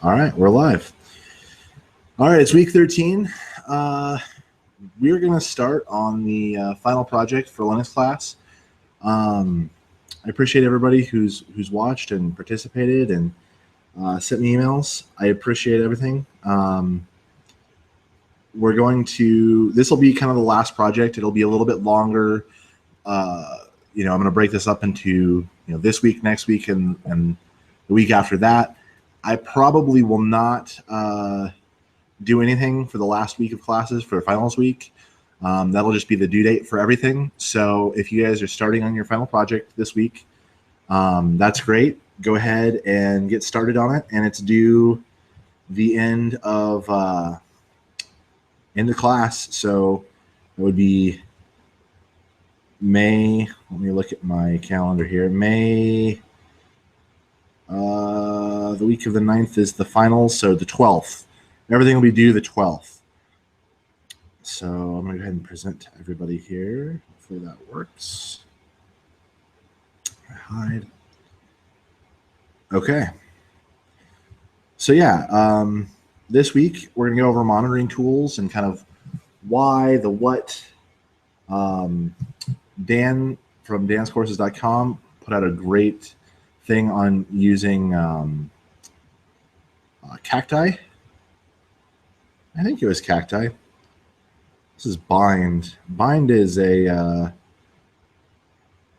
All right, we're live. All right, it's week 13. We're going to start on the final project for Linux class. I appreciate everybody who's watched and participated and sent me emails. I appreciate everything. This will be kind of the last project. It'll be a little bit longer. I'm going to break this up into this week, next week, and the week after that. I probably will not do anything for the last week of classes for finals week. That'll just be the due date for everything. So if you guys are starting on your final project this week, that's great. Go ahead and get started on it, and it's due the end of class. So it would be May. Let me look at my calendar here. May. The week of the 9th is the finals, so the 12th. Everything will be due the 12th. So I'm going to go ahead and present to everybody here. Hopefully that works. Hide. Okay. So yeah, this week we're going to go over monitoring tools and kind of why, the what. Dan from danscourses.com put out a great thing on using Cacti. I think it was Cacti. This is Bind. Bind is a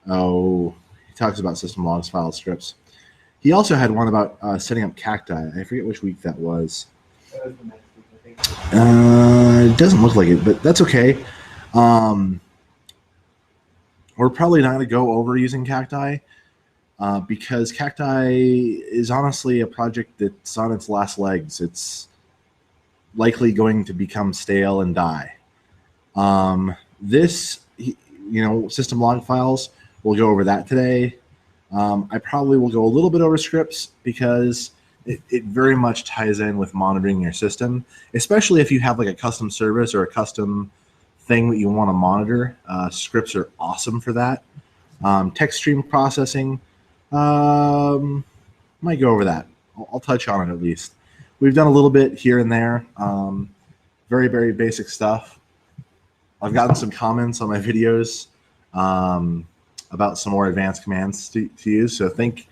he talks about system logs, file scripts. He also had one about setting up Cacti. I forget which week that was. That was the next week, I think. It doesn't look like it, but that's okay. We're probably not going to go over using Cacti because Cacti is honestly a project that's on its last legs. It's likely going to become stale and die. System log files, we'll go over that today. I probably will go a little bit over scripts because it very much ties in with monitoring your system, especially if you have like a custom service or a custom thing that you want to monitor. Scripts are awesome for that. Text stream processing, might go over that. I'll touch on it at least. We've done a little bit here and there. Very, very basic stuff. I've gotten some comments on my videos about some more advanced commands to use. So thank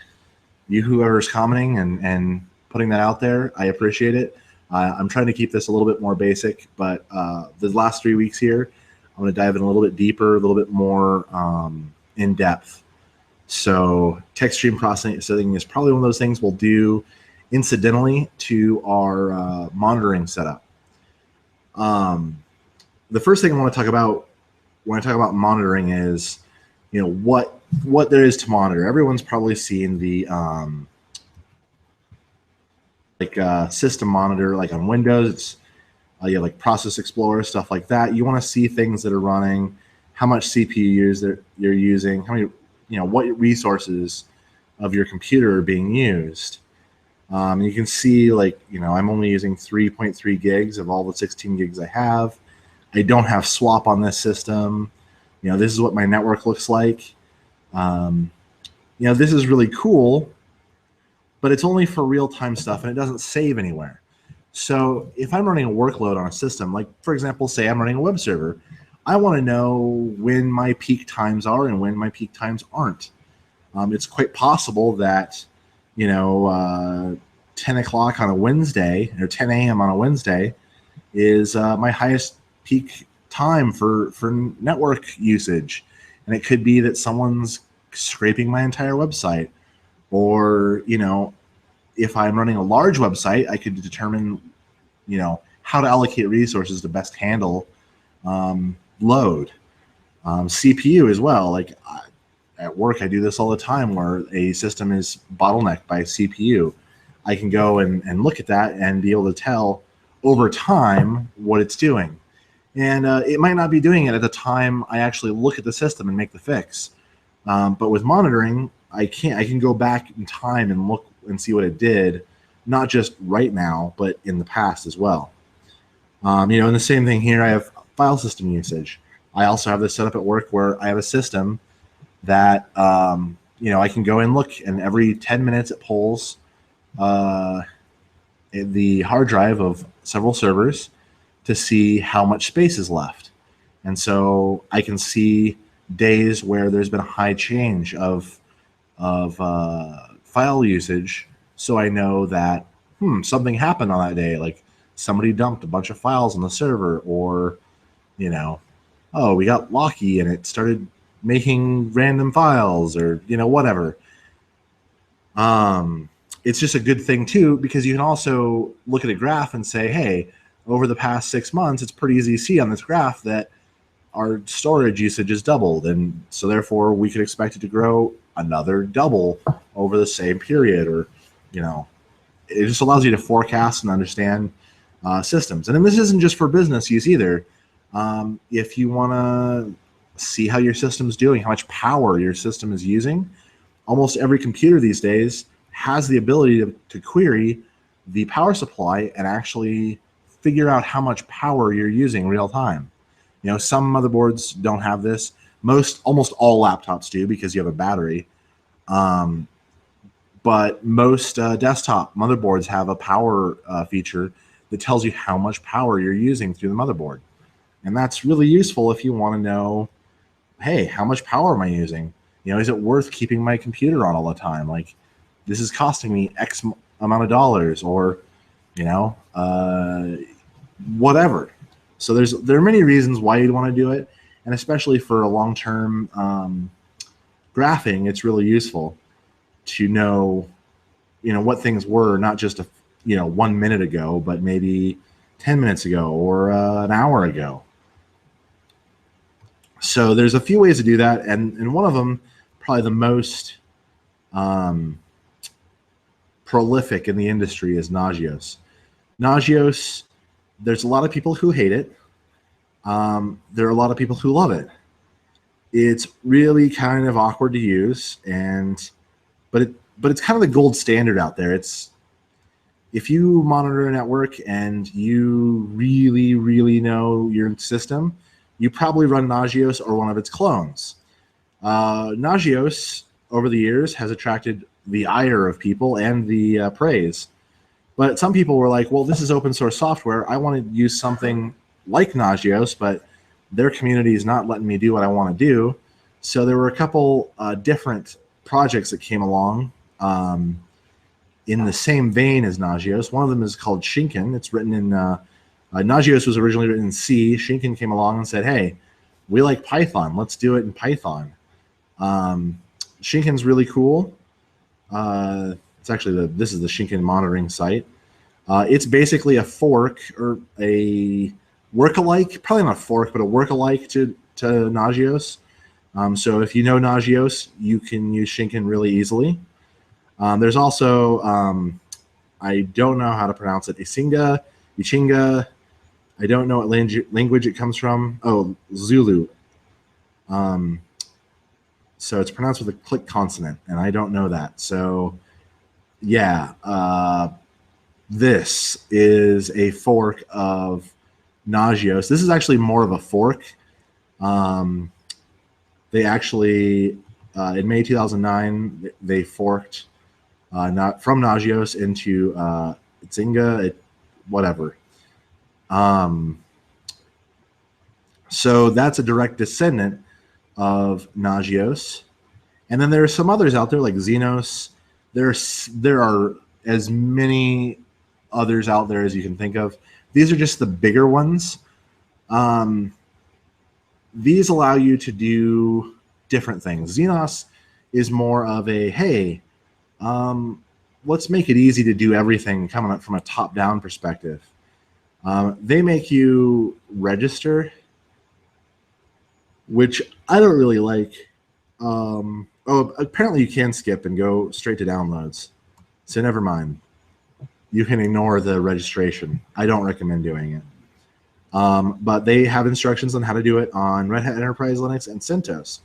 you, whoever's commenting and putting that out there. I appreciate it. I'm trying to keep this a little bit more basic, but the last 3 weeks here, I'm going to dive in a little bit deeper, a little bit more in depth. So text stream processing is probably one of those things we'll do incidentally to our monitoring setup. The first thing I want to talk about when I talk about monitoring is, what there is to monitor. Everyone's probably seen the system monitor, like on Windows. It's you have like Process Explorer, stuff like that. You want to see things that are running, how much CPU you're using, how many, what resources of your computer are being used. You can see I'm only using 3.3 gigs of all the 16 gigs I have. I don't have swap on this system. This is what my network looks like. This is really cool, but it's only for real-time stuff and it doesn't save anywhere. So if I'm running a workload on a system, like for example, say I'm running a web server, I want to know when my peak times are and when my peak times aren't. It's quite possible that 10 o'clock on a Wednesday or 10 a.m. on a Wednesday is my highest peak time for network usage. And it could be that someone's scraping my entire website. Or, if I'm running a large website, I could determine, how to allocate resources to best handle load. CPU as well. Like at work, I do this all the time where a system is bottlenecked by CPU. I can go and look at that and be able to tell over time what it's doing. And it might not be doing it at the time I actually look at the system and make the fix. But with monitoring, I can go back in time and look and see what it did, not just right now, but in the past as well. And the same thing here, I have file system usage. I also have this set up at work where I have a system that, I can go and look, and every 10 minutes it pulls the hard drive of several servers to see how much space is left. And so I can see days where there's been a high change of file usage, so I know that something happened on that day, like somebody dumped a bunch of files on the server, or oh, we got Locky and it started making random files, or whatever. It's just a good thing too, because you can also look at a graph and say, hey, over the past 6 months, it's pretty easy to see on this graph that our storage usage has doubled, and so therefore we could expect it to grow another double over the same period, or it just allows you to forecast and understand systems. And then this isn't just for business use either. If you want to see how your system's doing, how much power your system is using, almost every computer these days has the ability to query the power supply and actually figure out how much power you're using real time. Some motherboards don't have this. Almost all laptops do, because you have a battery. But most desktop motherboards have a power feature that tells you how much power you're using through the motherboard. And that's really useful if you want to know, hey, how much power am I using? Is it worth keeping my computer on all the time? Like, this is costing me X amount of dollars, or, whatever. So there are many reasons why you'd want to do it. And especially for a long-term graphing, it's really useful to know, what things were, not just 1 minute ago, but maybe 10 minutes ago, or an hour ago. So there's a few ways to do that, and one of them, probably the most prolific in the industry, is Nagios. Nagios, there's a lot of people who hate it. There are a lot of people who love it. It's really kind of awkward to use, but it's kind of the gold standard out there. If you monitor a network and you really, really know your system, you probably run Nagios or one of its clones. Nagios, over the years, has attracted the ire of people and the praise. But some people were like, well, this is open source software. I want to use something like Nagios, but their community is not letting me do what I want to do. So there were a couple different projects that came along in the same vein as Nagios. One of them is called Shinken. It's written in Nagios was originally written in C. Shinken came along and said, hey, we like Python. Let's do it in Python. Shinken's really cool. It's actually this is the Shinken monitoring site. It's basically a fork, or a work-alike, probably not a fork, but a work-alike to Nagios. So if you know Nagios, you can use Shinken really easily. There's also, I don't know how to pronounce it, Ichinga. I don't know what language it comes from. Oh, Zulu. So it's pronounced with a click consonant, and I don't know that. So yeah, this is a fork of Nagios. This is actually more of a fork. They actually, in May 2009, they forked not from Nagios into Ichinga, whatever. So that's a direct descendant of Nagios. And then there are some others out there like Xenos. There are as many others out there as you can think of. These are just the bigger ones. These allow you to do different things. Xenos is more of a, hey, let's make it easy to do everything coming up from a top-down perspective. They make you register, which I don't really like. Oh, apparently you can skip and go straight to downloads. So never mind. You can ignore the registration. I don't recommend doing it. But they have instructions on how to do it on Red Hat Enterprise Linux and CentOS,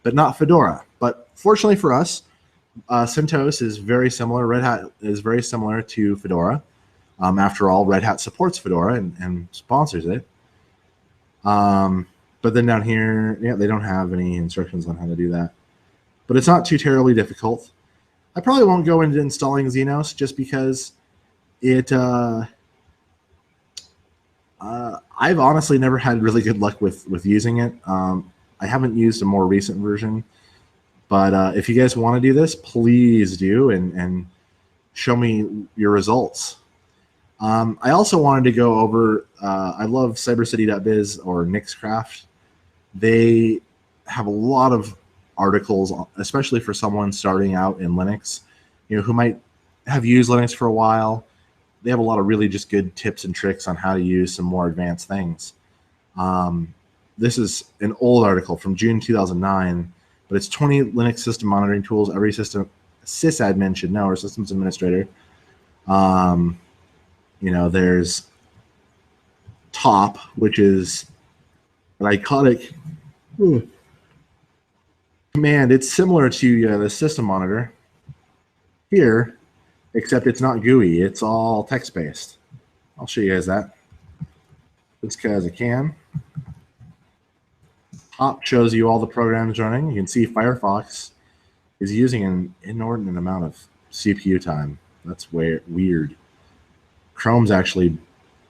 but not Fedora. But fortunately for us, CentOS is very similar. Red Hat is very similar to Fedora. After all, Red Hat supports Fedora and sponsors it. But then down here, yeah, they don't have any instructions on how to do that. But it's not too terribly difficult. I probably won't go into installing Xenos just because it I've honestly never had really good luck with using it. I haven't used a more recent version, but if you guys want to do this, please do and show me your results. I also wanted to go over. I love cybercity.biz or Nixcraft. They have a lot of articles, especially for someone starting out in Linux, who might have used Linux for a while. They have a lot of really just good tips and tricks on how to use some more advanced things. This is an old article from June 2009, but it's 20 Linux system monitoring tools every system sysadmin should know, or systems administrator. There's Top, which is an iconic command. It's similar to the system monitor here, except it's not GUI. It's all text-based. I'll show you guys that just because I can. Top shows you all the programs running. You can see Firefox is using an inordinate amount of CPU time. That's weird. Chrome's actually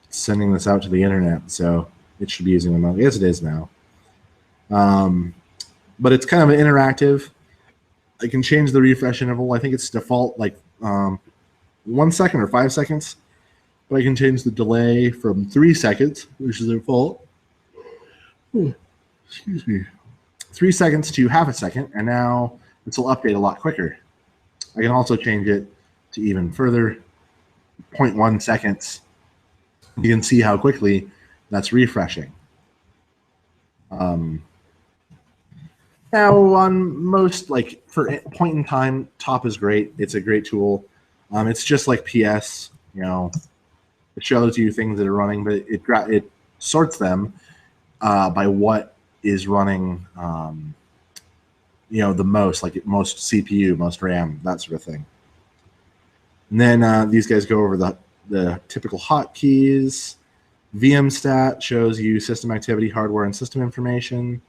sending this out to the internet, so it should be using them. I guess it is now. But it's kind of interactive. I can change the refresh interval. I think it's default like 1 second or 5 seconds, but I can change the delay from 3 seconds, which is the default. Excuse me. 3 seconds to half a second, and now this will update a lot quicker. I can also change it to even further, 0.1 seconds. You can see how quickly that's refreshing. Now, on most, like for point in time, Top is great. It's a great tool. It's just like PS. It shows you things that are running, but it sorts them by what is running. The most, like most CPU, most RAM, that sort of thing. And then these guys go over the typical hotkeys. VMstat shows you system activity, hardware, and system information.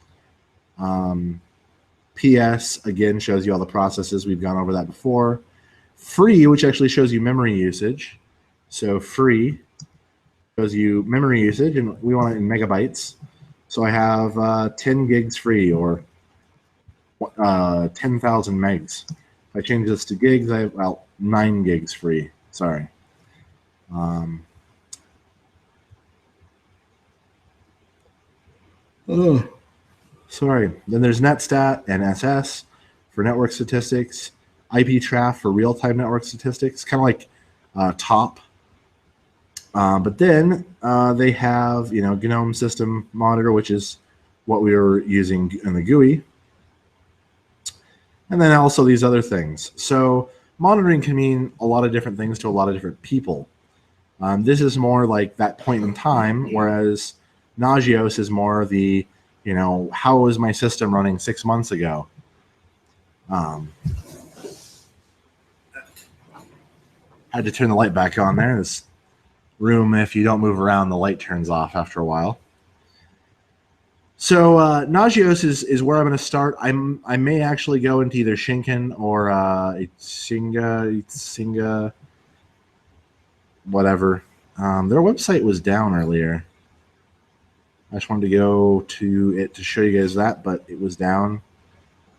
PS, again, shows you all the processes. We've gone over that before. Free, which actually shows you memory usage. So free shows you memory usage, and we want it in megabytes. So I have 10 gigs free, or 10,000 megs. If I change this to gigs, I have 9 gigs free. Sorry. Sorry. Then there's NetStat and SS for network statistics, IPTraf for real-time network statistics, kind of like Top. But then they have, GNOME System Monitor, which is what we were using in the GUI. And then also these other things. So monitoring can mean a lot of different things to a lot of different people. This is more like that point in time, whereas Nagios is more the, how was my system running 6 months ago? Had to turn the light back on there. This room, if you don't move around, the light turns off after a while. So Nagios is where I'm going to start. I may actually go into either Shinken or Itzinga, whatever. Their website was down earlier. I just wanted to go to it to show you guys that, but it was down.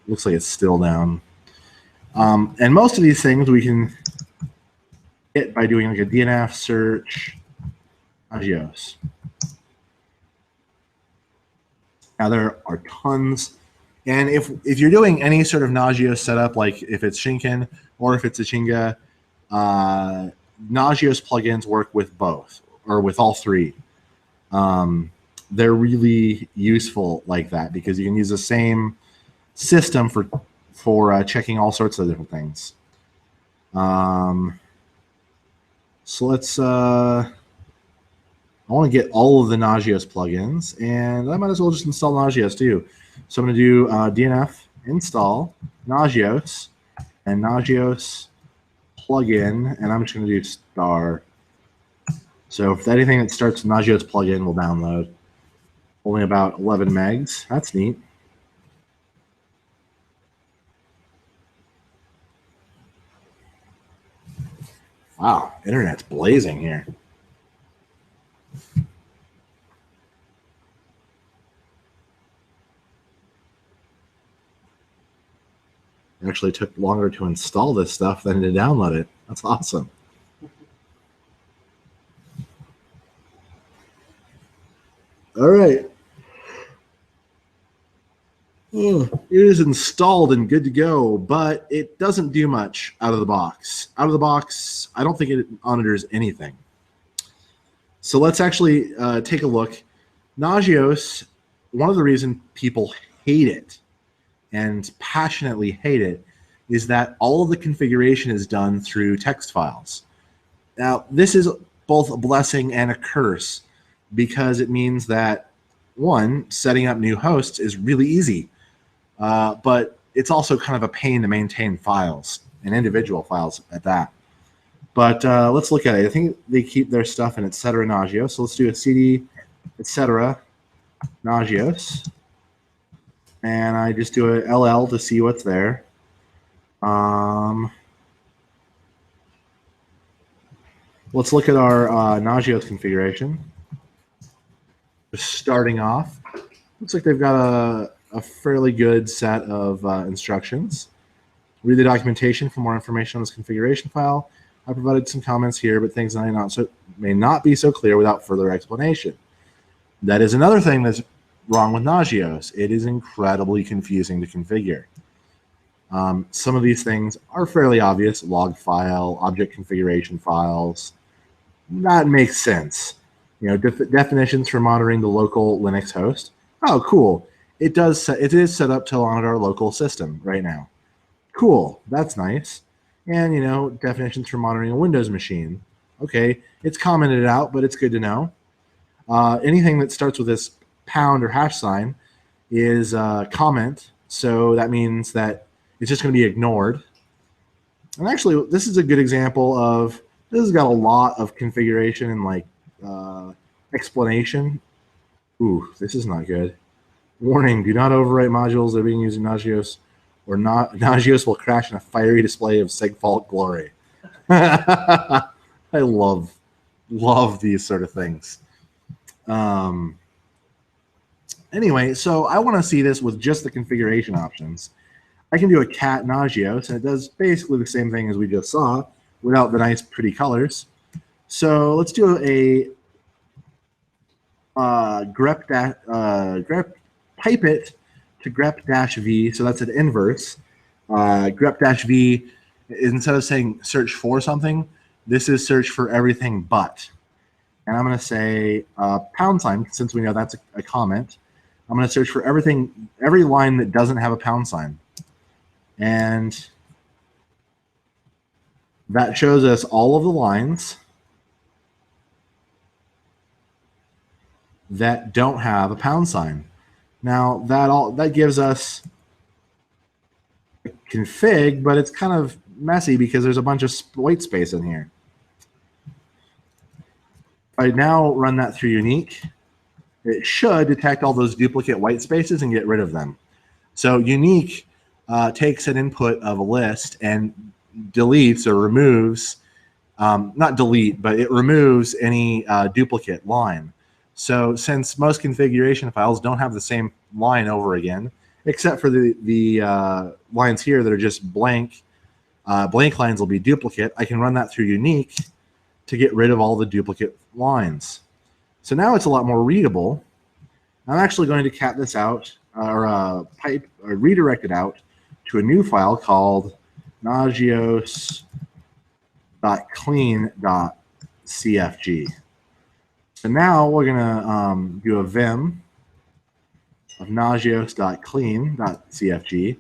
Looks like it's still down. And most of these things we can get by doing like a DNF search. Nagios. Now there are tons, and if you're doing any sort of Nagios setup, like if it's Shinken or if it's Itzinga, Nagios plugins work with both or with all three. They're really useful like that because you can use the same system for checking all sorts of different things. So let's. I want to get all of the Nagios plugins, and I might as well just install Nagios too. So I'm going to do DNF install Nagios and Nagios plugin, and I'm just going to do star. So if anything that starts with Nagios plugin will download. Only about 11 megs. That's neat. Wow, internet's blazing here. It actually took longer to install this stuff than to download it. That's awesome. All right. It is installed and good to go, but it doesn't do much out of the box. Out of the box, I don't think it monitors anything. So let's actually take a look. Nagios, one of the reasons people hate it and passionately hate it is that all of the configuration is done through text files. Now, this is both a blessing and a curse because it means that, one, setting up new hosts is really easy, but it's also kind of a pain to maintain files and individual files at that. But let's look at it. I think they keep their stuff in etc. Nagios. So let's do a cd etc. Nagios. And I just do a LL to see what's there. Let's look at our Nagios configuration. Just starting off, looks like they've got a fairly good set of instructions. Read the documentation for more information on this configuration file. I provided some comments here, but things may not be so clear without further explanation. That is another thing that's wrong with Nagios. It is incredibly confusing to configure. Some of these things are fairly obvious: log file, object configuration files. That makes sense. You know, definitions for monitoring the local Linux host. Oh, cool. It is set up to monitor our local system right now. Cool. That's nice. And, you know, definitions for monitoring a Windows machine. Okay, it's commented out, but it's good to know. Anything that starts with this pound or hash sign is comment. So that means that it's just going to be ignored. And actually, this is a good example of, this has got a lot of configuration and like explanation. Ooh, this is not good. Warning, do not overwrite modules that are being used in Nagios, or not. Nagios will crash in a fiery display of Segfault glory. I love these sort of things. Anyway, so I want to see this with just the configuration options. I can do a cat Nagios, and it does basically the same thing as we just saw without the nice pretty colors. So let's do a grep pipe it to grep-v. So that's an inverse. Grep-v, instead of saying search for something, this is search for everything but. And I'm going to say pound sign, since we know that's a comment. I'm going to search for everything, every line that doesn't have a pound sign. And that shows us all of the lines that don't have a pound sign. Now that gives us a config, but it's kind of messy because there's a bunch of white space in here. I now run that through Unique. It should detect all those duplicate white spaces and get rid of them. So Unique takes an input of a list and deletes or removes, not delete, but it removes any duplicate line. So since most configuration files don't have the same line over again, except for the lines here that are just blank, blank lines will be duplicate, I can run that through Unique to get rid of all the duplicate lines. So now it's a lot more readable. I'm actually going to cat this out, or redirect it out to a new file called nagios.clean.cfg. So now we're going to do a vim of nagios.clean.cfg.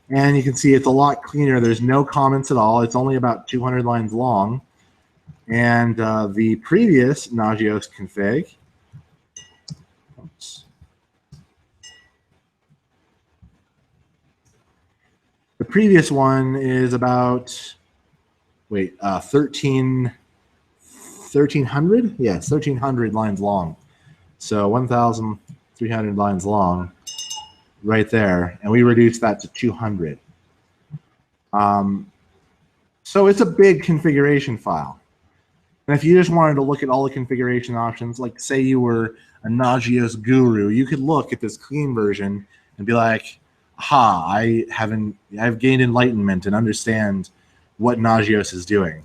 And you can see it's a lot cleaner. There's no comments at all. It's only about 200 lines long. And the previous Nagios config, the previous one is about, 1300? Yes, 1300 lines long. So 1,300 lines long right there. And we reduced that to 200. So it's a big configuration file. And if you just wanted to look at all the configuration options, like say you were a Nagios guru, you could look at this clean version and be like, aha, I've gained enlightenment and understand what Nagios is doing.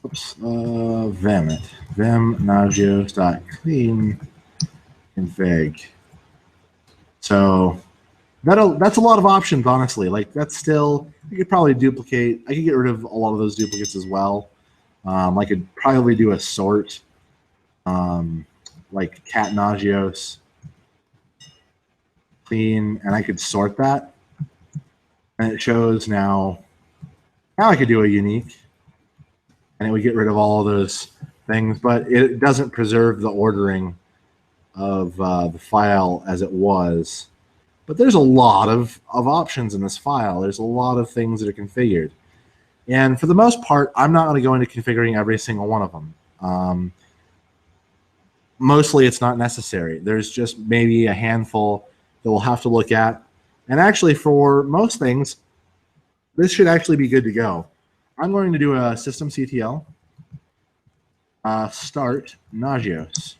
Oops, vim nagios.clean config. So that's a lot of options, honestly. Like that's still, you could probably duplicate. I could get rid of a lot of those duplicates as well. I could probably do a sort, like cat nagios clean, and I could sort that, and it shows now. Now I could do a unique, and it would get rid of all of those things, but it doesn't preserve the ordering of the file as it was. But there's a lot of options in this file. There's a lot of things that are configured. And for the most part, I'm not going to go into configuring every single one of them. Mostly it's not necessary. There's just maybe a handful that we'll have to look at. And actually, for most things, this should actually be good to go. I'm going to do a systemctl start Nagios.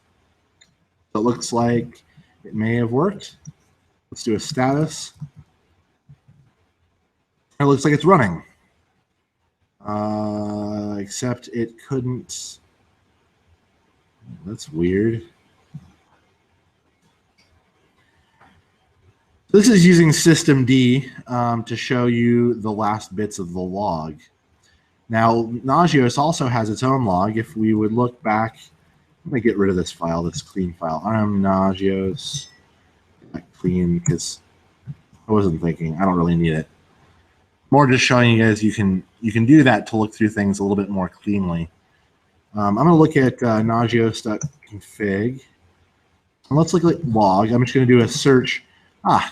So it looks like it may have worked. Let's do a status. It looks like it's running. Except it couldn't. That's weird. This is using systemd to show you the last bits of the log. Now, Nagios also has its own log. If we would look back, let me get rid of this file, this clean file. Nagios clean, because I wasn't thinking. I don't really need it. More just showing you guys you can do that to look through things a little bit more cleanly. I'm going to look at nagios.config. And let's look at log. I'm just going to do a search. I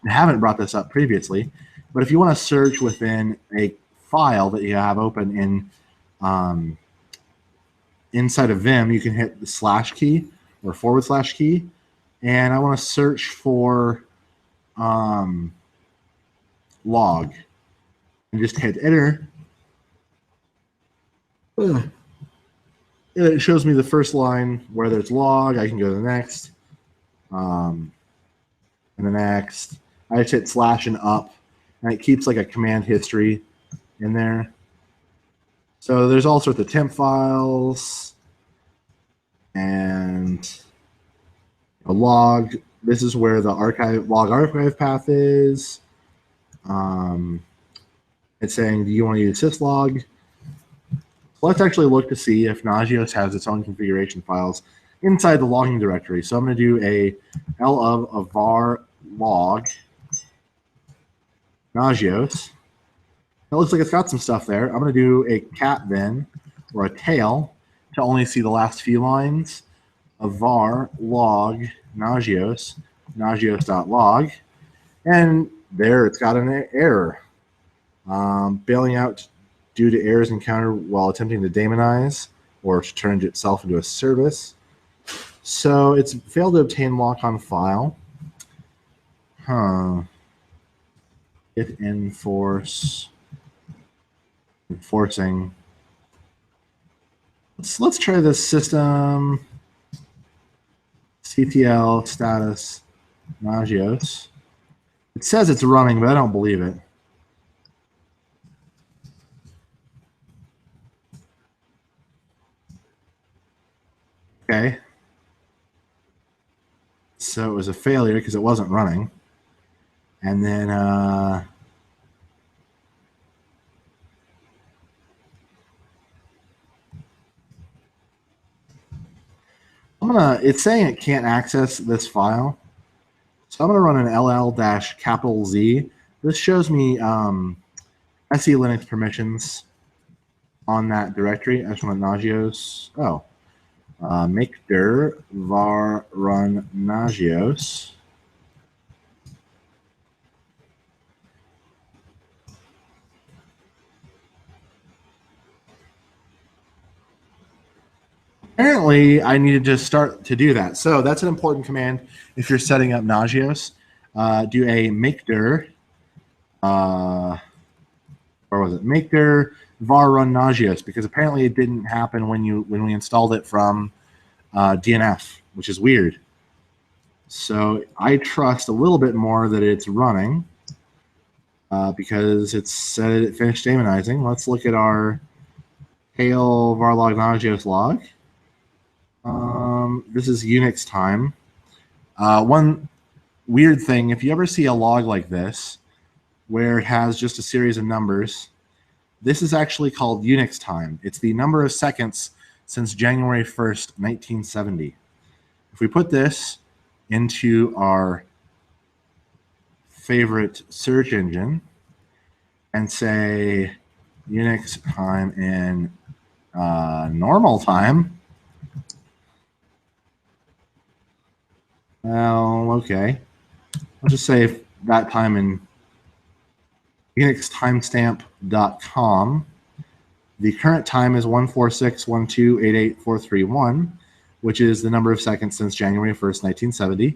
haven't brought this up previously, but if you want to search within a file that you have open in inside of Vim, you can hit the slash key or / key, and I want to search for log, and just hit enter. And it shows me the first line where there's log. I can go to the next, and the next. I just hit slash and up, and it keeps like a command history in there. So there's all sorts of temp files and a log. This is where the log archive path is. It's saying, do you want to use syslog? So let's actually look to see if Nagios has its own configuration files inside the logging directory. So I'm going to do a L of a var log Nagios. It looks like it's got some stuff there. I'm going to do a cat then, or a tail, to only see the last few lines of var log Nagios, nagios.log, and there it's got an error. Bailing out due to errors encountered while attempting to daemonize or to turn itself into a service. So it's failed to obtain lock on file. Git enforcing. Let's try this system ctl status Nagios. It says it's running, but I don't believe it. Okay. So it was a failure because it wasn't running. And then it's saying it can't access this file. So I'm gonna run an ll-Z. This shows me SE Linux permissions on that directory. I just want Nagios. Make dir var run Nagios. Apparently, I needed to start to do that. So that's an important command if you're setting up Nagios. Do a make dir Or was it make their var run Nagios, because apparently it didn't happen when we installed it from DNF, which is weird. So I trust a little bit more that it's running because it said it finished daemonizing. Let's look at our hail varlog Nagios log. This is Unix time. One weird thing, if you ever see a log like this, where it has just a series of numbers, this is actually called Unix time. It's the number of seconds since January 1st, 1970. If we put this into our favorite search engine and say Unix time in normal time, well, okay. I'll just say that time in UnixTimestamp.com. The current time is 146.12.88.431, which is the number of seconds since January 1st, 1970.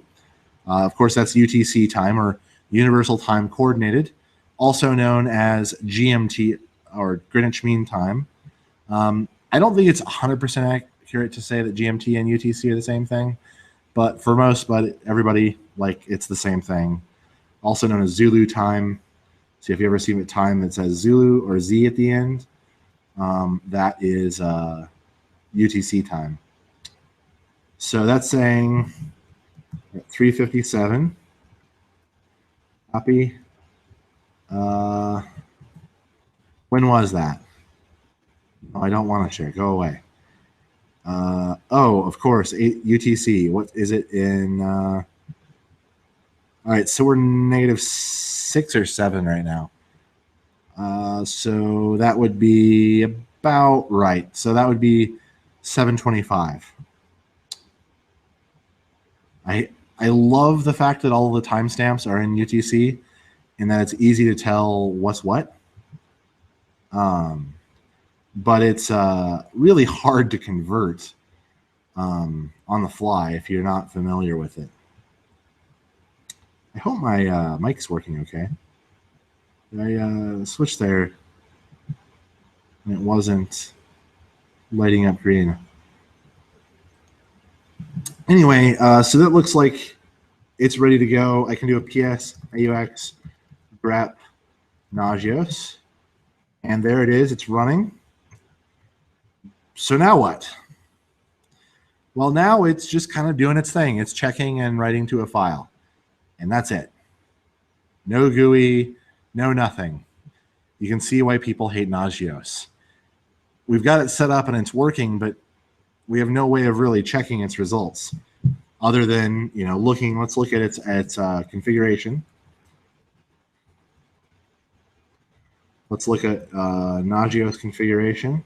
Of course, that's UTC time, or Universal Time Coordinated, also known as GMT, or Greenwich Mean Time. I don't think it's 100% accurate to say that GMT and UTC are the same thing, but for everybody, like, it's the same thing. Also known as Zulu time. So if you ever see a time that says Zulu or Z at the end, that is UTC time. So that's saying at 3:57. Copy. When was that? Oh, I don't want to share. Go away. Oh, of course, UTC. What is it in? All right, so we're -6 or 7 right now. So that would be about right. So that would be 7:25. I love the fact that all of the timestamps are in UTC and that it's easy to tell what's what. But it's really hard to convert on the fly if you're not familiar with it. I hope my mic's working okay. I switched there and it wasn't lighting up green. Anyway, so that looks like it's ready to go. I can do a PS, AUX, grep, Nagios, and there it is. It's running. So now what? Well, now it's just kind of doing its thing. It's checking and writing to a file, and that's it. No GUI, no nothing. You can see why people hate Nagios. We've got it set up and it's working, but we have no way of really checking its results other than, looking. Let's look at its configuration. Let's look at Nagios configuration.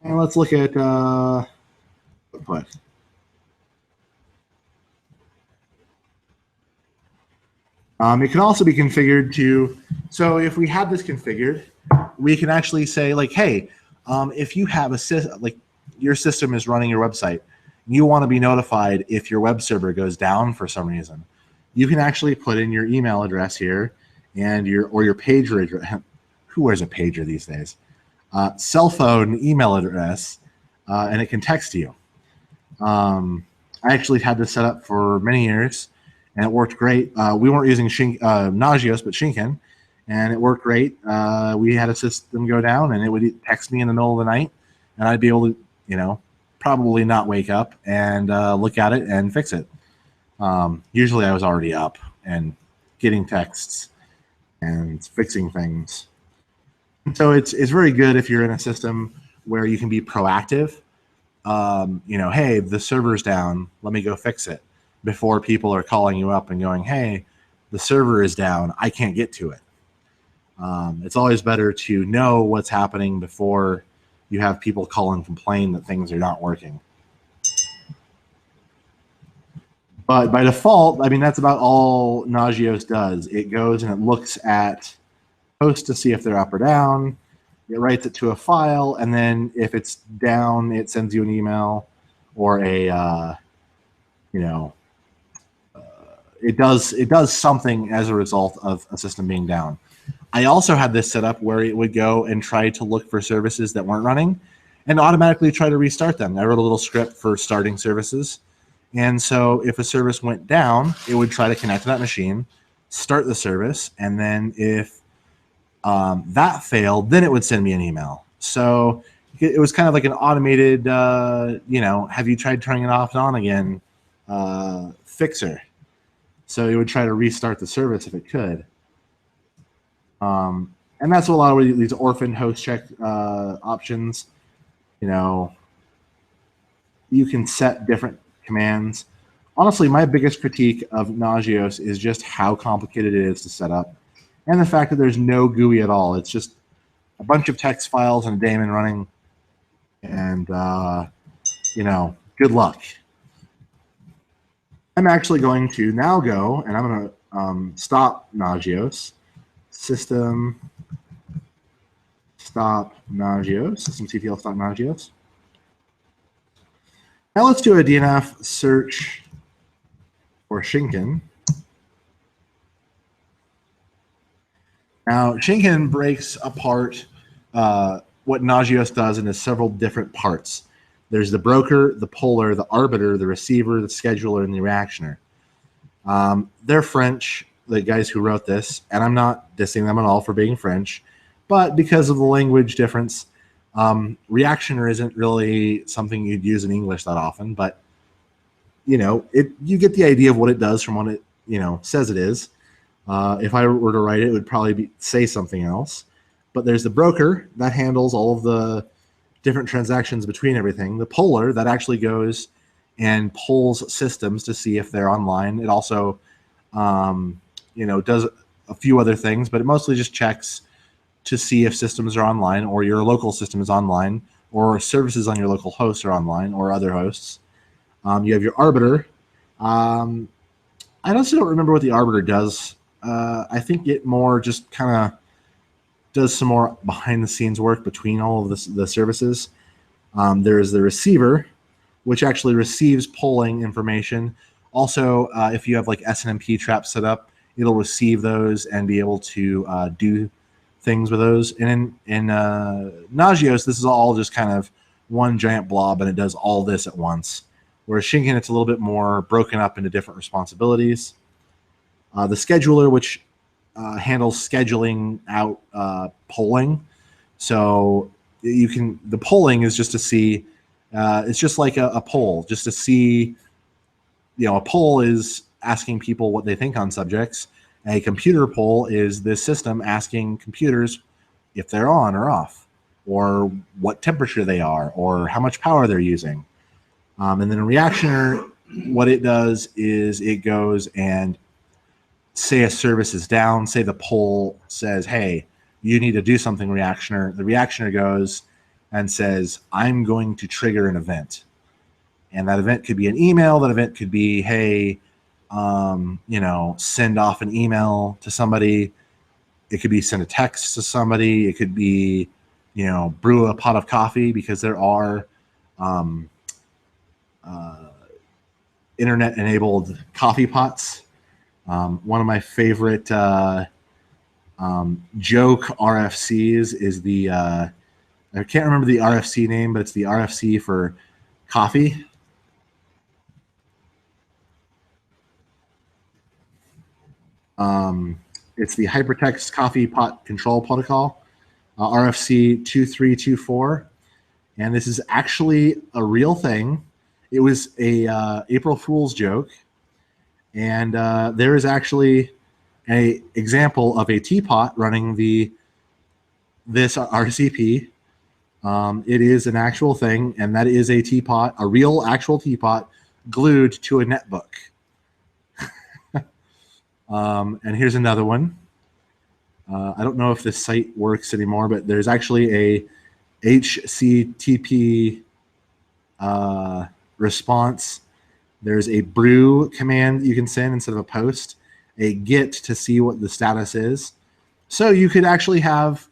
And let's look at output. It can also be configured to, so if we have this configured, we can actually say, like, hey, if you have your system is running your website, you want to be notified if your web server goes down for some reason, you can actually put in your email address here and your pager address. Who wears a pager these days? Cell phone email address, and it can text you. I actually had this set up for many years, and it worked great. We weren't using Nagios, but Shinken, and it worked great. We had a system go down, and it would text me in the middle of the night, and I'd be able to, probably not wake up and look at it and fix it. Usually I was already up and getting texts and fixing things. So it's very good if you're in a system where you can be proactive. Hey, the server's down, let me go fix it, before people are calling you up and going, hey, the server is down, I can't get to it. It's always better to know what's happening before you have people call and complain that things are not working. But by default, I mean, that's about all Nagios does. It goes and it looks at hosts to see if they're up or down. It writes it to a file, and then if it's down, it sends you an email or a, it does something as a result of a system being down. I also had this set up where it would go and try to look for services that weren't running and automatically try to restart them. I wrote a little script for starting services. And so if a service went down, it would try to connect to that machine, start the service, and then if that failed, then it would send me an email. So it was kind of like an automated, have you tried turning it off and on again fixer. So it would try to restart the service if it could. And that's what a lot of these orphan host check options, you can set different commands. Honestly, my biggest critique of Nagios is just how complicated it is to set up and the fact that there's no GUI at all. It's just a bunch of text files and a daemon running and, good luck. I'm actually going to now go and I'm going to stop Nagios. System stop Nagios. Systemctl stop Nagios. Now let's do a DNF search for Shinken. Now Shinken breaks apart what Nagios does into several different parts. There's the broker, the poller, the arbiter, the receiver, the scheduler, and the reactioner. They're French, the guys who wrote this, and I'm not dissing them at all for being French, but because of the language difference, reactioner isn't really something you'd use in English that often, but you get the idea of what it does from what it says it is. If I were to write it, it would probably say something else. But there's the broker that handles all of the different transactions between everything. The poller that actually goes and polls systems to see if they're online. It also does a few other things, but it mostly just checks to see if systems are online or your local system is online or services on your local host are online or other hosts. You have your arbiter. I honestly don't remember what the arbiter does. I think it more just kind of does some more behind the scenes work between all of the services. There's the receiver, which actually receives polling information. Also, if you have like SNMP traps set up, it'll receive those and be able to do things with those. And in Nagios, this is all just kind of one giant blob, and it does all this at once. Whereas Shinken, it's a little bit more broken up into different responsibilities. The scheduler, which handles scheduling out polling. So the polling is just to see, it's just like a poll, just to see, a poll is asking people what they think on subjects. A computer poll is the system asking computers if they're on or off, or what temperature they are, or how much power they're using. And then a reactioner, what it does is it goes and say a service is down, say the poll says, hey, you need to do something, reactioner. The reactioner goes and says, I'm going to trigger an event. And that event could be an email. That event could be, hey, send off an email to somebody. It could be send a text to somebody. It could be, brew a pot of coffee, because there are internet-enabled coffee pots. One of my favorite joke RFCs is the, I can't remember the RFC name, but it's the RFC for coffee. It's the Hypertext Coffee Pot Control Protocol, RFC 2324. And this is actually a real thing. It was a April Fool's joke. And there is actually an example of a teapot running this RCP. It is an actual thing, and that is a teapot, a real actual teapot glued to a netbook. And here's another one. I don't know if this site works anymore, but there's actually a HCTP response. There's a brew command you can send instead of a post, a get to see what the status is. So you could actually have,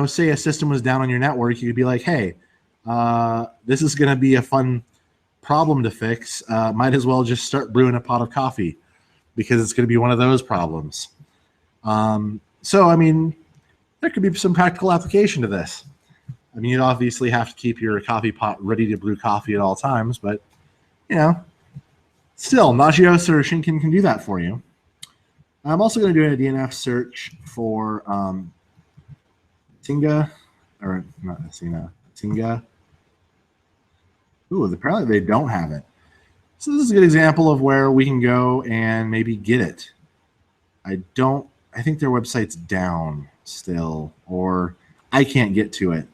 say a system was down on your network, you could be like, hey, this is going to be a fun problem to fix. Might as well just start brewing a pot of coffee, because it's going to be one of those problems. So, I mean, there could be some practical application to this. I mean, you'd obviously have to keep your coffee pot ready to brew coffee at all times, but, you know, still, Nagios or Shinken can do that for you. I'm also going to do a DNF search for Tinga, or not Asina, Tinga. Ooh, apparently they don't have it. So this is a good example of where we can go and maybe get it. I think their website's down still, or I can't get to it.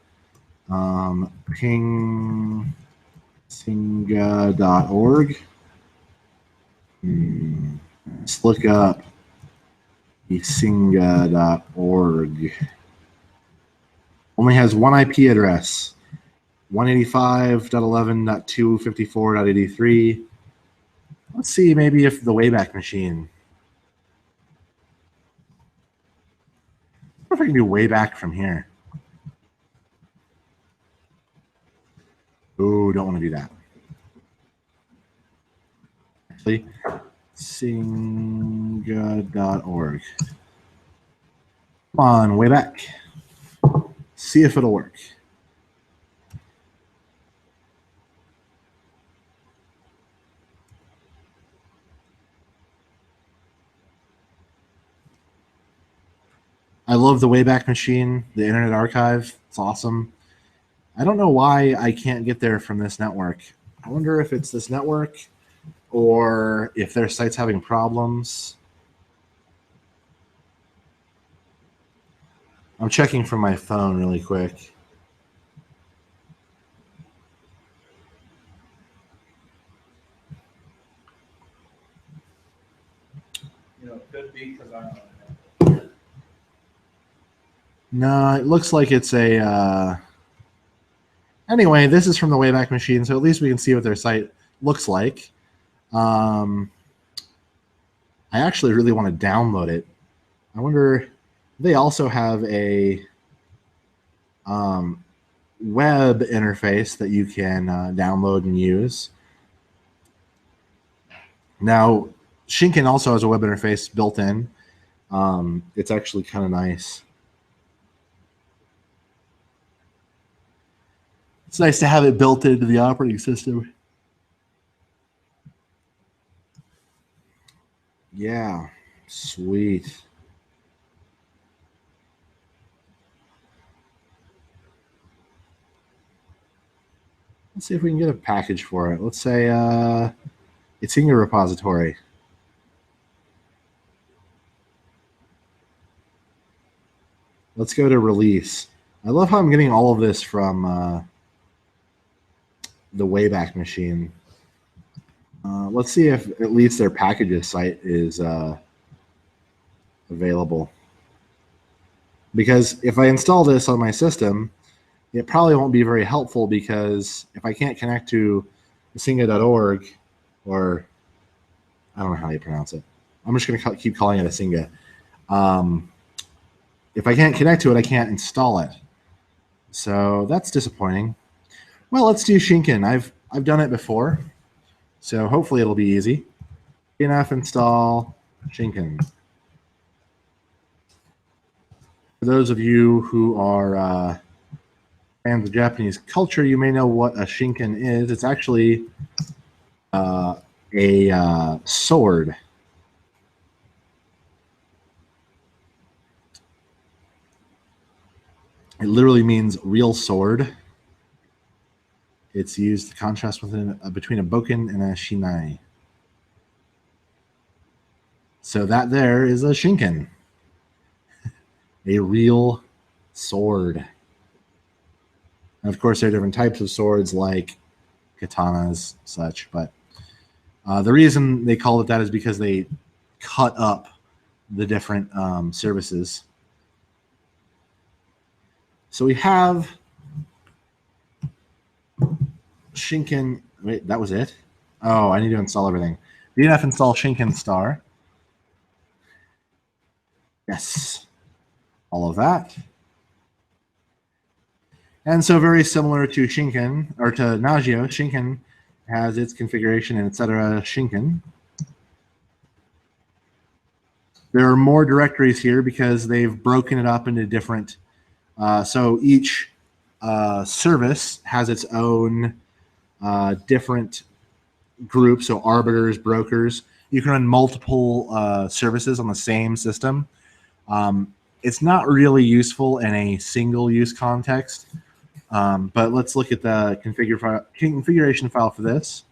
Pingsinga.org. Let's look up Isinga.org. Only has one IP address, 185.11.254.83. Let's see maybe if the Wayback Machine. I wonder if I can do Wayback from here. Oh, don't want to do that. Actually, Singa.org. Come on, Wayback. See if it'll work. I love the Wayback Machine, the Internet Archive. It's awesome. I don't know why I can't get there from this network. I wonder if it's this network or if their site's having problems. I'm checking from my phone really quick. You know, it could be because I don't know. No, it looks like it's a... Anyway, this is from the Wayback Machine, so at least we can see what their site looks like. I actually really want to download it. I wonder... They also have a web interface that you can download and use. Now, Shinken also has a web interface built in. It's actually kind of nice. It's nice to have it built into the operating system. Yeah, sweet. Let's see if we can get a package for it. Let's say it's in your repository. Let's go to release. I love how I'm getting all of this from the Wayback Machine. Let's see if at least their packages site is available. Because if I install this on my system, it probably won't be very helpful because if I can't connect to Asinga.org, or I don't know how you pronounce it. I'm just going to keep calling it Asinga. If I can't connect to it, I can't install it. So that's disappointing. Well, let's do Shinken. I've done it before, so hopefully it'll be easy. DNF install Shinken. For those of you who are fans of Japanese culture, you may know what a Shinken is. It's actually a sword. It literally means real sword. It's used to contrast between a bokken and a shinai. So that there is a Shinken. A real sword. And of course, there are different types of swords like katanas, such. But the reason they call it that is because they cut up the different services. So we have Shinken. Wait, that was it? Oh, I need to install everything. DNF install Shinken star. Yes. All of that. And so very similar to Shinken, or to Nagios, Shinken has its configuration and etc. Shinken. There are more directories here because they've broken it up into different. So each service has its own different group. So arbiters, brokers. You can run multiple services on the same system. It's not really useful in a single use context. But let's look at the configuration file for this.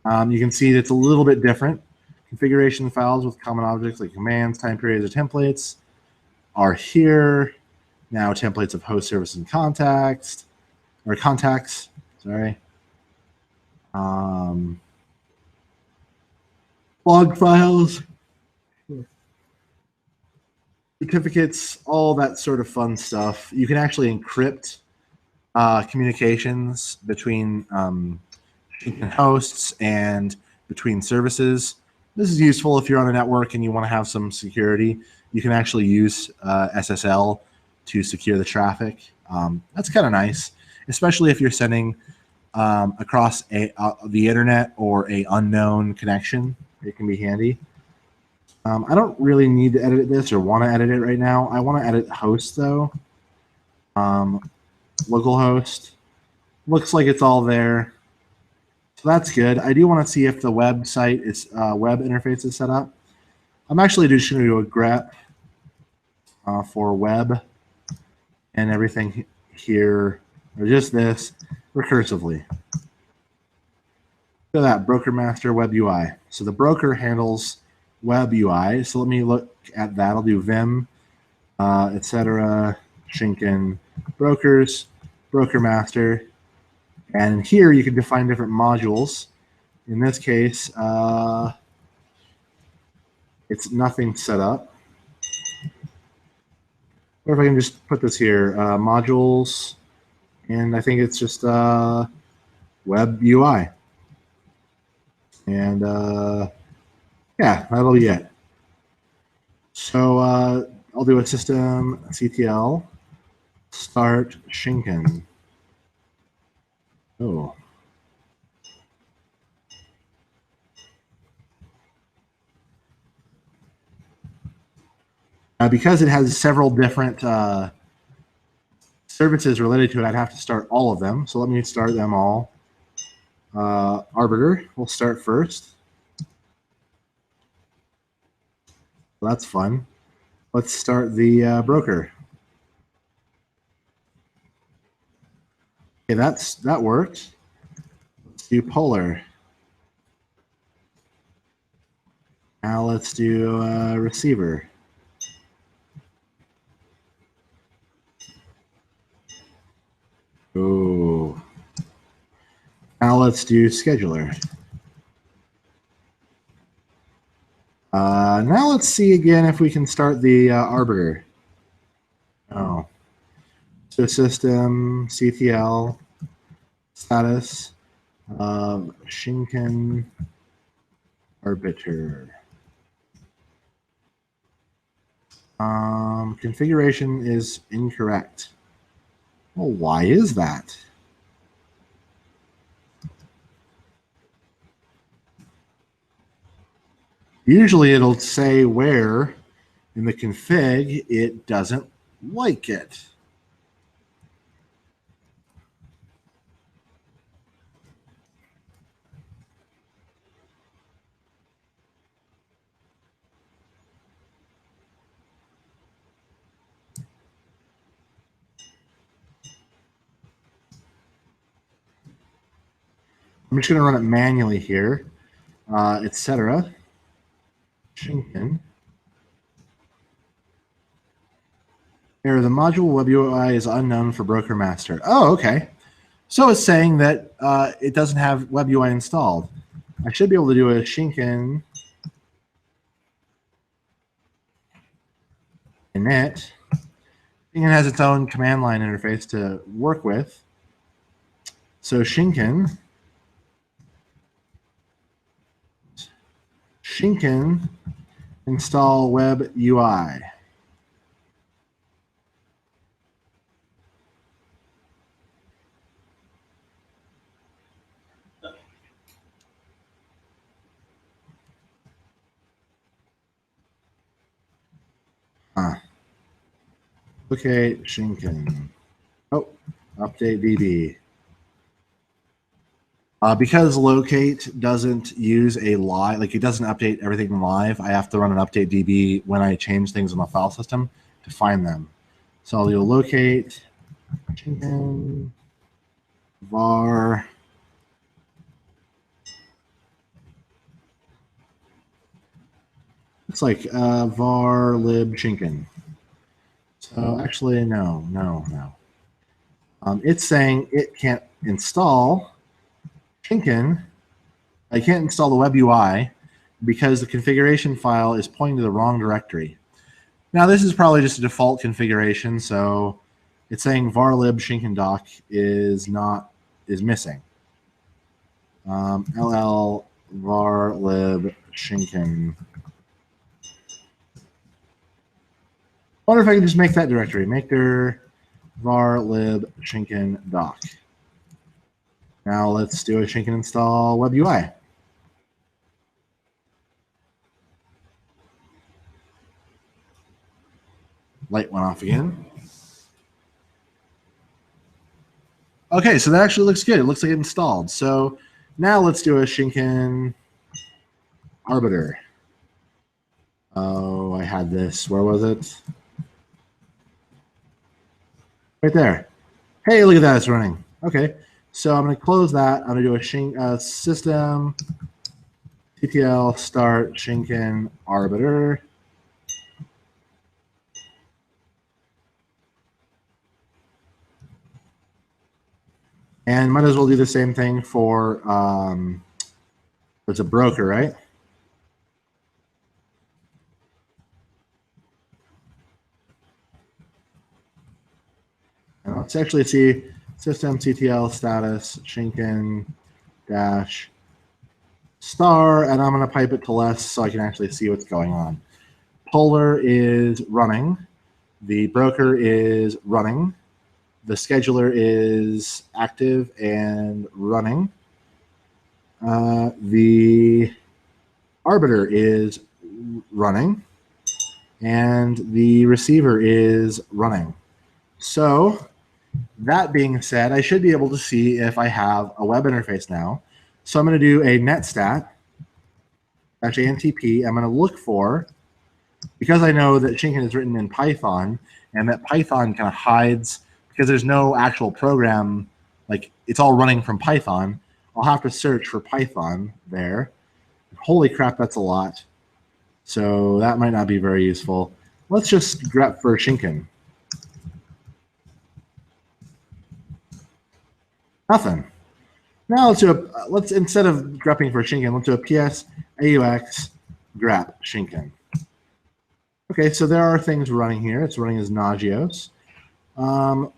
You can see it's a little bit different. Configuration files with common objects like commands, time periods, or templates are here. Now templates of host, service, and contacts. Sorry. Log files, certificates, all that sort of fun stuff. You can actually encrypt communications between hosts and between services. This is useful if you're on a network and you want to have some security. You can actually use SSL to secure the traffic. That's kind of nice, especially if you're sending across the internet or a unknown connection. It can be handy. I don't really need to edit this or want to edit it right now. I want to edit host though. Localhost. Looks like it's all there. So that's good. I do want to see if the website is web interface is set up. I'm actually just going to do a grep for web and everything here, or just this recursively. Look at that, Broker Master Web UI. So the broker handles web UI. So let me look at that. I'll do Vim, etc. Shinken brokers, Broker Master. And here you can define different modules. In this case, it's nothing set up. Or if I can just put this here, modules, and I think it's just web UI. And yeah, that'll be it. So I'll do a system CTL start Shinken. Oh. Because it has several different services related to it, I'd have to start all of them. So let me start them all. Arbiter, we'll start first. Well, that's fun. Let's start the broker. Okay, that worked. Let's do Polar. Now let's do receiver. Oh. Now let's do scheduler. Now let's see again if we can start the arbiter. Oh. So system CTL status Shinken arbiter. Configuration is incorrect. Well, why is that? Usually it'll say where in the config it doesn't like it. I'm just going to run it manually here, etc. Shinken. Here, the module web UI is unknown for Broker Master. Oh, okay. So it's saying that it doesn't have web UI installed. I should be able to do a Shinken init. Shinken has its own command line interface to work with. So Shinken install web UI. locate Shinken. Oh, update DB. Because locate doesn't use a live, like it doesn't update everything live, I have to run an update DB when I change things in the file system to find them. So I'll do locate Shinken var. Looks like var lib Shinken. So actually, no. It's saying it can't install Shinken. I can't install the web UI because the configuration file is pointing to the wrong directory. Now, this is probably just a default configuration, so it's saying varlib Shinken doc is missing. ll varlib Shinken. I wonder if I can just make that directory, maker varlib Shinken doc. Now let's do a Shinken install web UI. Light went off again. Okay, so that actually looks good. It looks like it installed. So now let's do a Shinken arbiter. Oh, I had this. Where was it? Right there. Hey, look at that. It's running. Okay, so I'm going to close that. I'm going to do a system TTL start Shinken arbiter. And might as well do the same thing for, it's a broker, right? And let's actually see system TTL status Shinken dash star, and I'm going to pipe it to less so I can actually see what's going on. Polar is running. The broker is running. The scheduler is active and running. The arbiter is running. And the receiver is running. So that being said, I should be able to see if I have a web interface now. So I'm going to do a netstat -antp. I'm going to look for, because I know that Shinken is written in Python and that Python kind of hides, because there's no actual program, like it's all running from Python, I'll have to search for Python there. Holy crap, that's a lot. So that might not be very useful. Let's just grep for Shinken. Nothing. Now let's instead of grepping for Shinken, let's do a ps aux grep Shinken. Okay, so there are things running here. It's running as Nagios.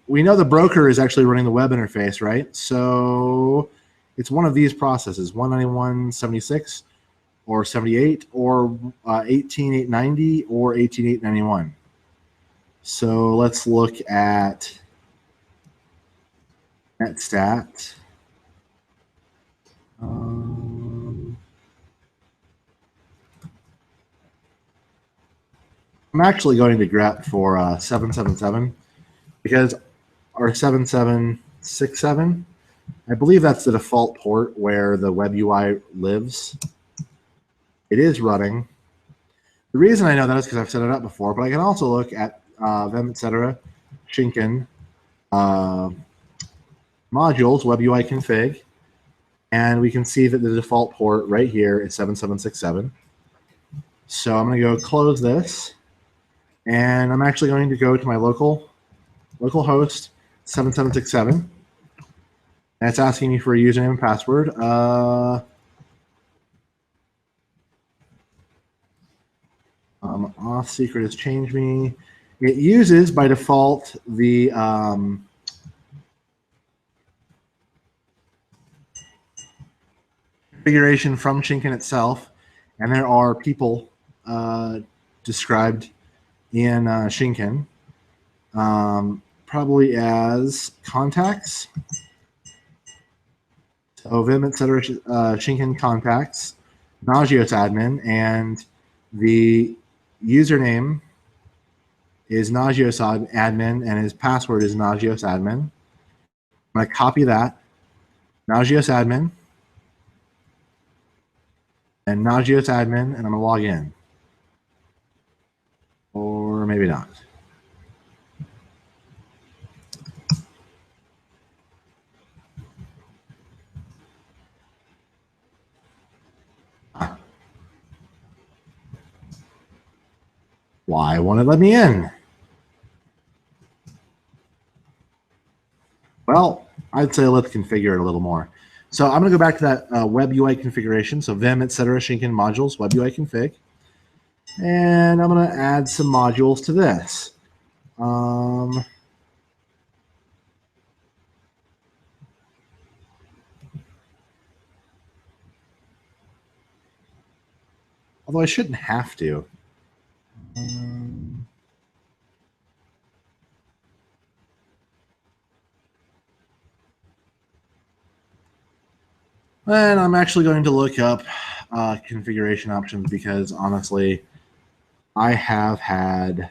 We know the broker is actually running the web interface, right? So it's one of these processes, 191.76 or 78 or 18.890 or 18.891. So let's look at netstat. I'm actually going to grep for 777 because our 7767, I believe that's the default port where the web UI lives. It is running. The reason I know that is because I've set it up before, but I can also look at them, etc., Shinken modules, web UI config, and we can see that the default port right here is 7767. So I'm going to go close this, and I'm actually going to go to my local host 7767, and it's asking me for a username and password. Auth secret has changed me. It uses by default the configuration from Shinken itself, and there are people described in Shinken, probably as contacts. So Vim, etc., Shinken contacts, Nagios admin, and the username is Nagios admin, and his password is Nagios admin. I'm going to copy that, Nagios admin, and Nagios admin, and I'm going to log in. Or maybe not. Why won't it let me in? Well, I'd say let's configure it a little more. So I'm going to go back to that web UI configuration. So Vim, etc., Shinken modules, web UI config. And I'm going to add some modules to this. Although I shouldn't have to. And I'm actually going to look up configuration options because honestly, I have had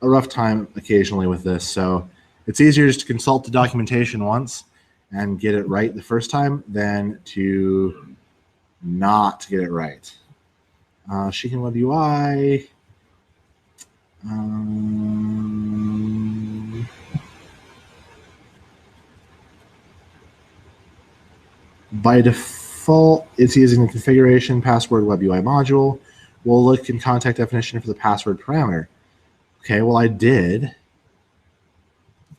a rough time occasionally with this. So it's easier just to consult the documentation once and get it right the first time than to not get it right. Shinken Web UI. By default, it's using the configuration password web UI module. We'll look in contact definition for the password parameter. Okay, well, I did.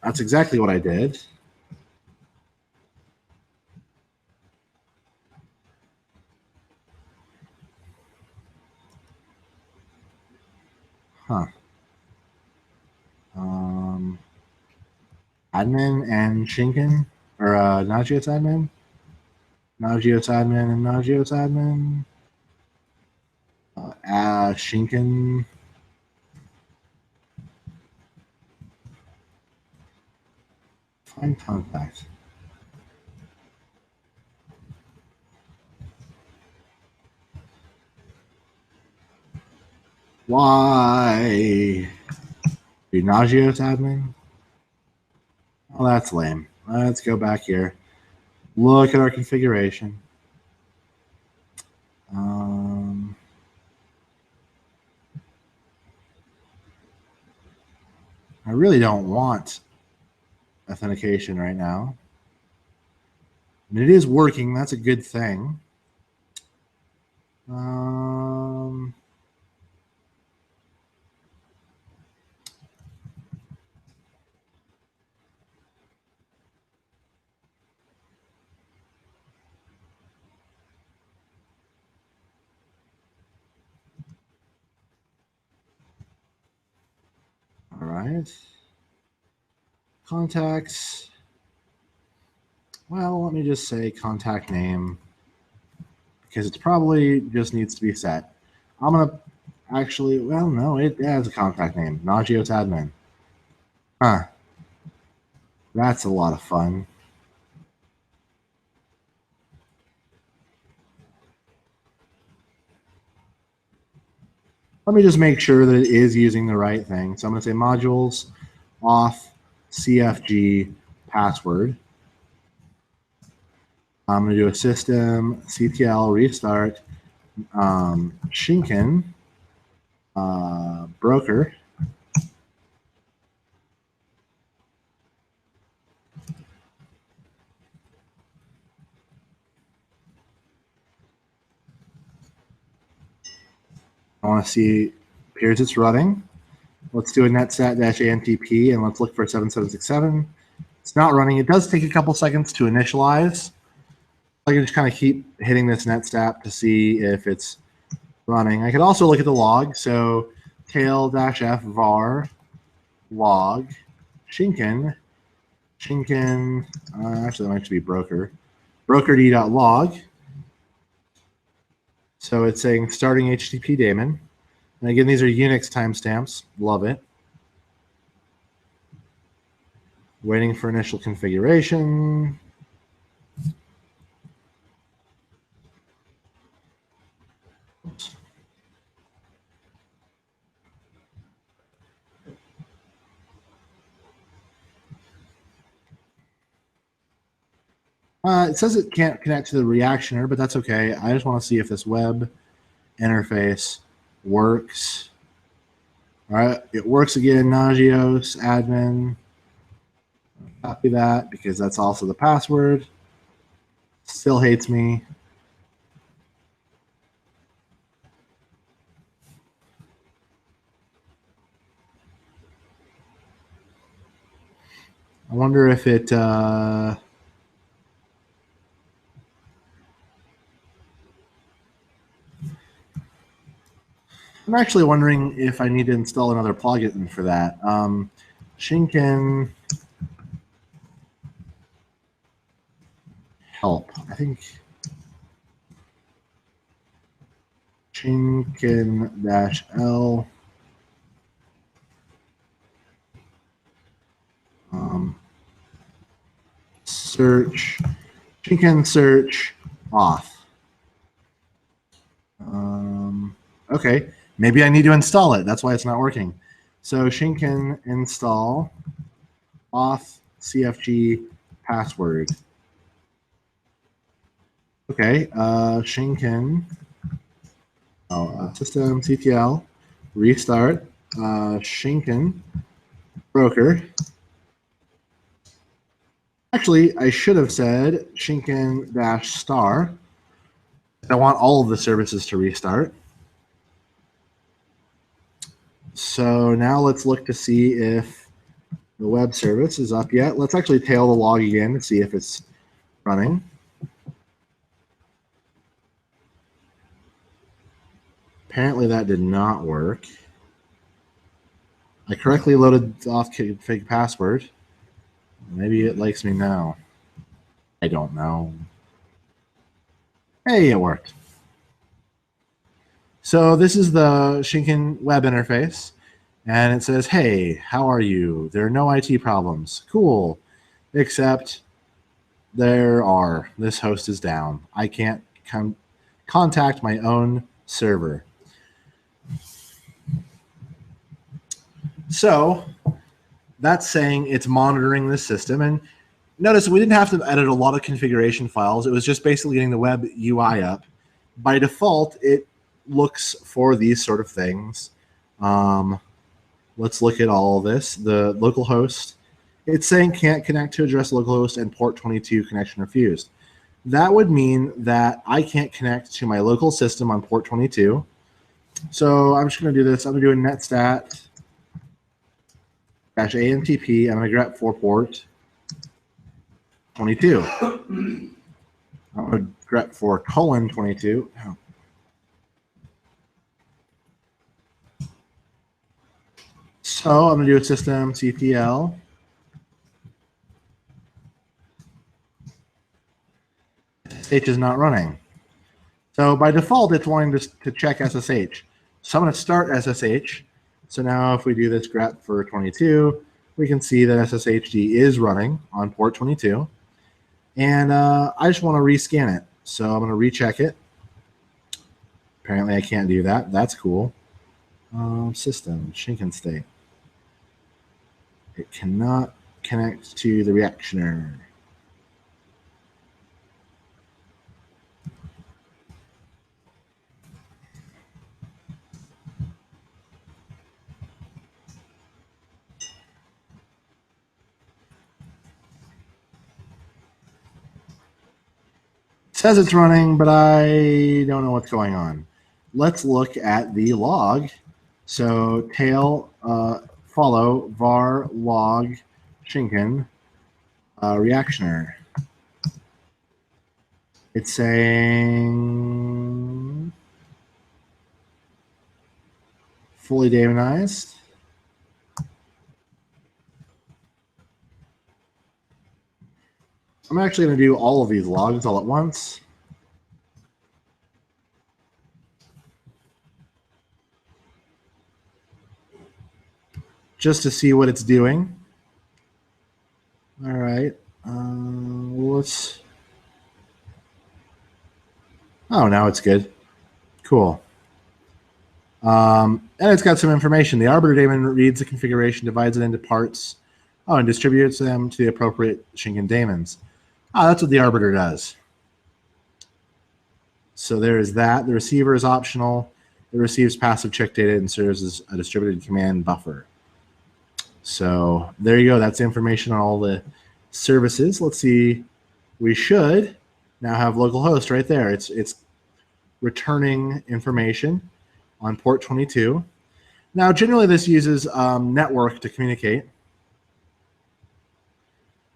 That's exactly what I did. Huh. Admin and Shinken, or Nagios admin. Nagios admin and Nagios admin. Shinken. Find contact. Why? Be Nagios admin? Oh, that's lame. Let's go back here. Look at our configuration. I really don't want authentication right now. I mean, it is working. That's a good thing. All right. Contacts. Well, let me just say contact name because it probably just needs to be set. I'm going to actually, well, no, it has a contact name, Nagios admin. Huh. That's a lot of fun. Let me just make sure that it is using the right thing. So I'm going to say modules, auth, CFG, password. I'm going to do a system, CTL, restart, Shinken, broker. I want to see, appears it's running. Let's do a netsat-antp and let's look for 7767. It's not running. It does take a couple seconds to initialize. I can just kind of keep hitting this netstat to see if it's running. I could also look at the log. So tail-f var log Shinken. Actually, that might be broker. Brokerd.log. So it's saying starting HTTP daemon. And again, these are Unix timestamps. Love it. Waiting for initial configuration. It says it can't connect to the Reactioner, but that's okay. I just want to see if this web interface works. All right, it works again. Nagios admin. Copy that because that's also the password. Still hates me. I wonder if it. I'm actually wondering if I need to install another plugin for that. Shinken help. I think Shinken-L. Search. Shinken search auth. Okay, maybe I need to install it. That's why it's not working. So Shinken install auth CFG password. Okay, Shinken system CTL restart Shinken broker. Actually, I should have said Shinken-star. I want all of the services to restart. So now let's look to see if the web service is up yet. Let's actually tail the log again to see if it's running. Apparently that did not work. I correctly loaded auth config password. Maybe it likes me now. I don't know. Hey, it worked. So this is the Shinken web interface, and it says, hey, how are you? There are no IT problems. Cool, except there are. This host is down. I can't contact my own server. So that's saying it's monitoring the system. And notice we didn't have to edit a lot of configuration files. It was just basically getting the web UI up. By default, it looks for these sort of things. Let's look at all of this. The localhost, it's saying can't connect to address localhost and port 22 connection refused. That would mean that I can't connect to my local system on port 22. So I'm just going to do this. I'm going to do a netstat -AMTP. I'm going to grep for port 22. I'm going to grep for :22. Oh. So I'm going to do a system CTL. SSH is not running. So by default, it's wanting to check SSH. So I'm going to start SSH. So now if we do this grep for 22, we can see that SSHD is running on port 22. And I just want to rescan it. So I'm going to recheck it. Apparently I can't do that. That's cool. System, Shinken state. It cannot connect to the Reactioner. It says it's running, but I don't know what's going on. Let's look at the log. So tail follow var log Shinken Reactioner. It's saying fully daemonized. I'm actually going to do all of these logs all at once. Just to see what it's doing. All right. Let's. Oh, now it's good. Cool. And it's got some information. The arbiter daemon reads the configuration, divides it into parts, and distributes them to the appropriate Shinken daemons. That's what the arbiter does. So there is that. The receiver is optional. It receives passive check data and serves as a distributed command buffer. So there you go. That's information on all the services. Let's see. We should now have localhost right there. It's returning information on port 22. Now, generally, this uses network to communicate.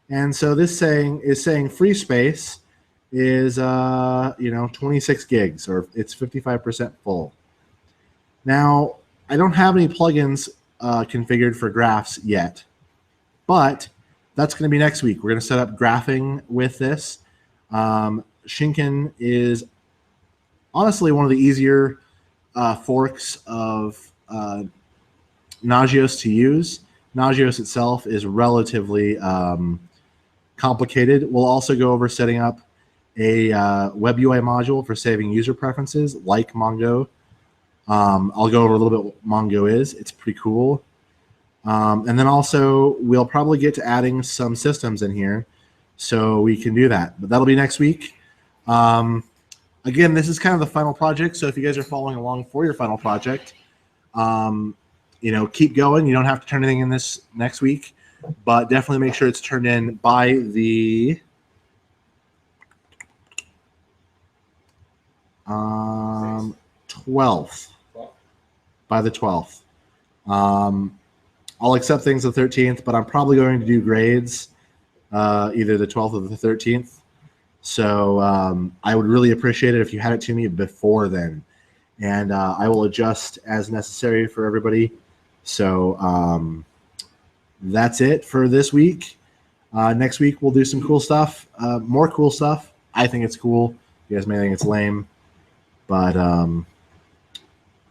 And so this is saying free space is 26 gigs, or it's 55% full. Now, I don't have any plugins configured for graphs yet, but that's going to be next week. We're going to set up graphing with this. Shinken is honestly one of the easier forks of Nagios to use. Nagios itself is relatively complicated. We'll also go over setting up a web UI module for saving user preferences like Mongo. I'll go over a little bit what Mongo is. It's pretty cool. And then also we'll probably get to adding some systems in here so we can do that. But that'll be next week. Again, this is kind of the final project. So if you guys are following along for your final project, keep going. You don't have to turn anything in this next week, but definitely make sure it's turned in by the 12th. By the 12th. I'll accept things the 13th, but I'm probably going to do grades either the 12th or the 13th. So I would really appreciate it if you had it to me before then. And I will adjust as necessary for everybody. So that's it for this week. Next week, we'll do some cool stuff, more cool stuff. I think it's cool. You guys may think it's lame. But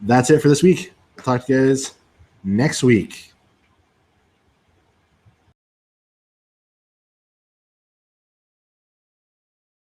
that's it for this week. I'll talk to you guys next week.